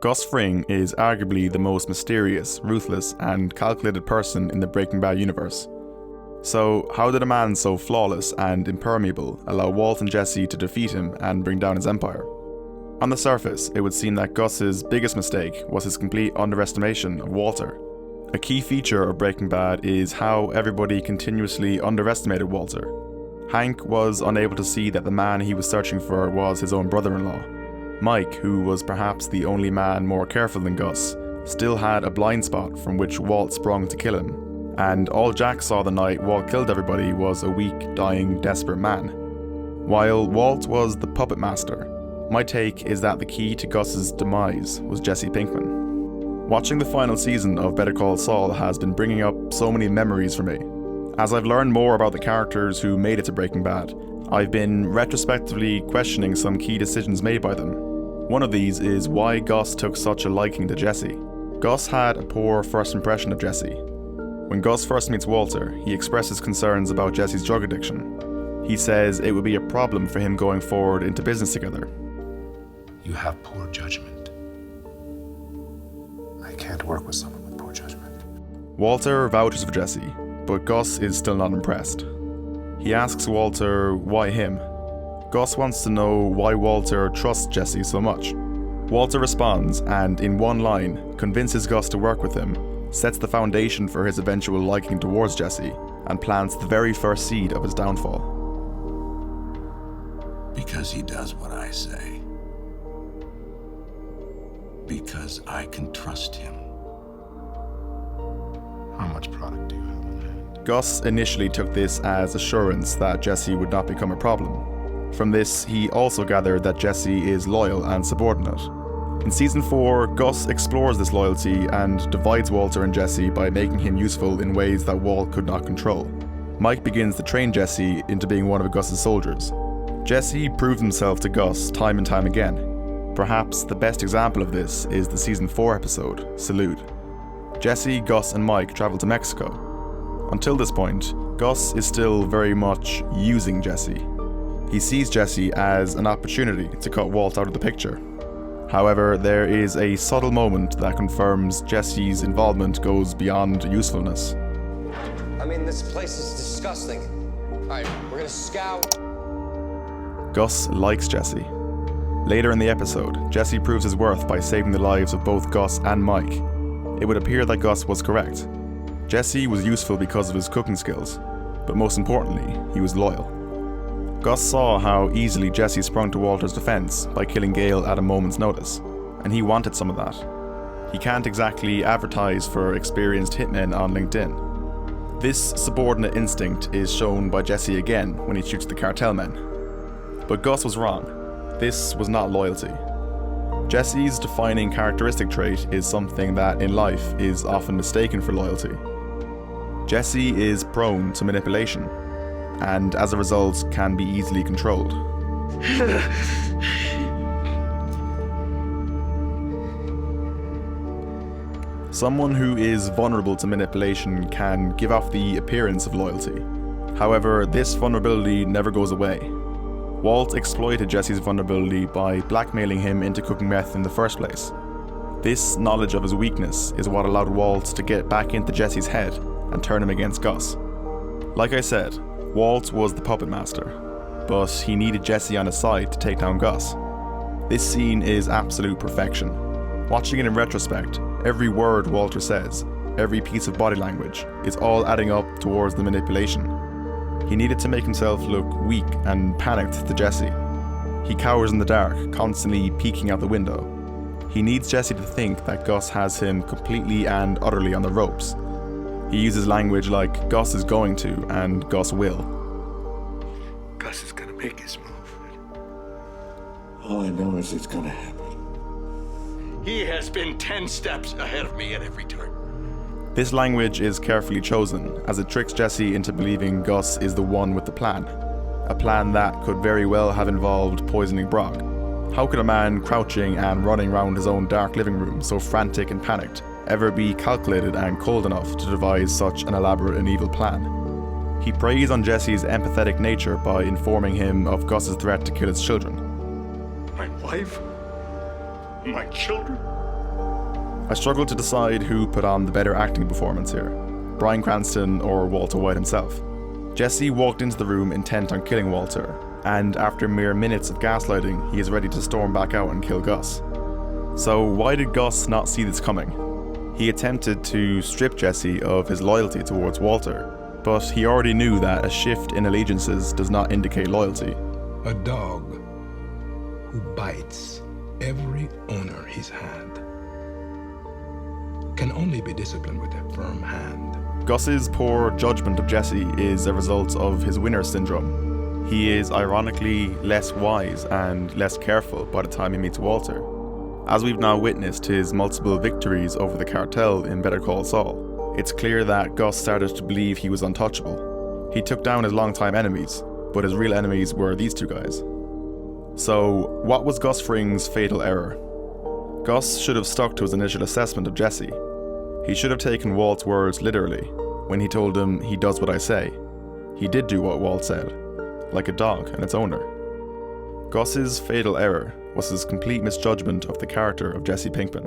Gus Fring is arguably the most mysterious, ruthless, and calculated person in the Breaking Bad universe. So, how did a man so flawless and impermeable allow Walt and Jesse to defeat him and bring down his empire? On the surface, it would seem that Gus's biggest mistake was his complete underestimation of Walter. A key feature of Breaking Bad is how everybody continuously underestimated Walter. Hank was unable to see that the man he was searching for was his own brother-in-law. Mike, who was perhaps the only man more careful than Gus, still had a blind spot from which Walt sprung to kill him. And all Jack saw the night Walt killed everybody was a weak, dying, desperate man. While Walt was the puppet master, my take is that the key to Gus's demise was Jesse Pinkman. Watching the final season of Better Call Saul has been bringing up so many memories for me. As I've learned more about the characters who made it to Breaking Bad, I've been retrospectively questioning some key decisions made by them. One of these is why Gus took such a liking to Jesse. Gus had a poor first impression of Jesse. When Gus first meets Walter, he expresses concerns about Jesse's drug addiction. He says it would be a problem for him going forward into business together. You have poor judgment. I can't work with someone with poor judgment. Walter vouches for Jesse, but Gus is still not impressed. He asks Walter why him. Gus wants to know why Walter trusts Jesse so much. Walter responds and, in one line, convinces Gus to work with him, sets the foundation for his eventual liking towards Jesse, and plants the very first seed of his downfall. Because he does what I say. Because I can trust him. How much product do you have on hand? Gus initially took this as assurance that Jesse would not become a problem. From this, he also gathered that Jesse is loyal and subordinate. In Season 4, Gus explores this loyalty and divides Walter and Jesse by making him useful in ways that Walt could not control. Mike begins to train Jesse into being one of Gus's soldiers. Jesse proves himself to Gus time and time again. Perhaps the best example of this is the Season 4 episode, Salud. Jesse, Gus, and Mike travel to Mexico. Until this point, Gus is still very much using Jesse. He sees Jesse as an opportunity to cut Walt out of the picture. However, there is a subtle moment that confirms Jesse's involvement goes beyond usefulness. I mean, this place is disgusting. All right, we're gonna scout. Gus likes Jesse. Later in the episode, Jesse proves his worth by saving the lives of both Gus and Mike. It would appear that Gus was correct. Jesse was useful because of his cooking skills, but most importantly, he was loyal. Gus saw how easily Jesse sprung to Walter's defense by killing Gale at a moment's notice, and he wanted some of that. He can't exactly advertise for experienced hitmen on LinkedIn. This subordinate instinct is shown by Jesse again when he shoots the cartel men. But Gus was wrong. This was not loyalty. Jesse's defining characteristic trait is something that in life is often mistaken for loyalty. Jesse is prone to manipulation, and as a result can be easily controlled. Someone who is vulnerable to manipulation can give off the appearance of loyalty. However, this vulnerability never goes away. Walt exploited Jesse's vulnerability by blackmailing him into cooking meth in the first place. This knowledge of his weakness is what allowed Walt to get back into Jesse's head and turn him against Gus. Like I said, Walt was the puppet master, but he needed Jesse on his side to take down Gus. This scene is absolute perfection. Watching it in retrospect, every word Walter says, every piece of body language, is all adding up towards the manipulation. He needed to make himself look weak and panicked to Jesse. He cowers in the dark, constantly peeking out the window. He needs Jesse to think that Gus has him completely and utterly on the ropes. He uses language like Gus is going to and Gus will. Gus is gonna make his move. All I know is it's gonna happen. He has been 10 steps ahead of me at every turn. This language is carefully chosen, as it tricks Jesse into believing Gus is the one with the plan. A plan that could very well have involved poisoning Brock. How could a man crouching and running around his own dark living room, so frantic and panicked, ever be calculated and cold enough to devise such an elaborate and evil plan? He preys on Jesse's empathetic nature by informing him of Gus's threat to kill his children. My wife? My children? I struggled to decide who put on the better acting performance here, Bryan Cranston or Walter White himself. Jesse walked into the room intent on killing Walter, and after mere minutes of gaslighting, he is ready to storm back out and kill Gus. So why did Gus not see this coming? He attempted to strip Jesse of his loyalty towards Walter, but he already knew that a shift in allegiances does not indicate loyalty. A dog who bites every owner he's had can only be disciplined with a firm hand. Gus's poor judgment of Jesse is a result of his winner syndrome. He is ironically less wise and less careful by the time he meets Walter. As we've now witnessed his multiple victories over the cartel in Better Call Saul, it's clear that Gus started to believe he was untouchable. He took down his longtime enemies, but his real enemies were these two guys. So, what was Gus Fring's fatal error? Gus should have stuck to his initial assessment of Jesse. He should have taken Walt's words literally when he told him, "He does what I say." He did do what Walt said, like a dog and its owner. Gus's fatal error was his complete misjudgment of the character of Jesse Pinkman.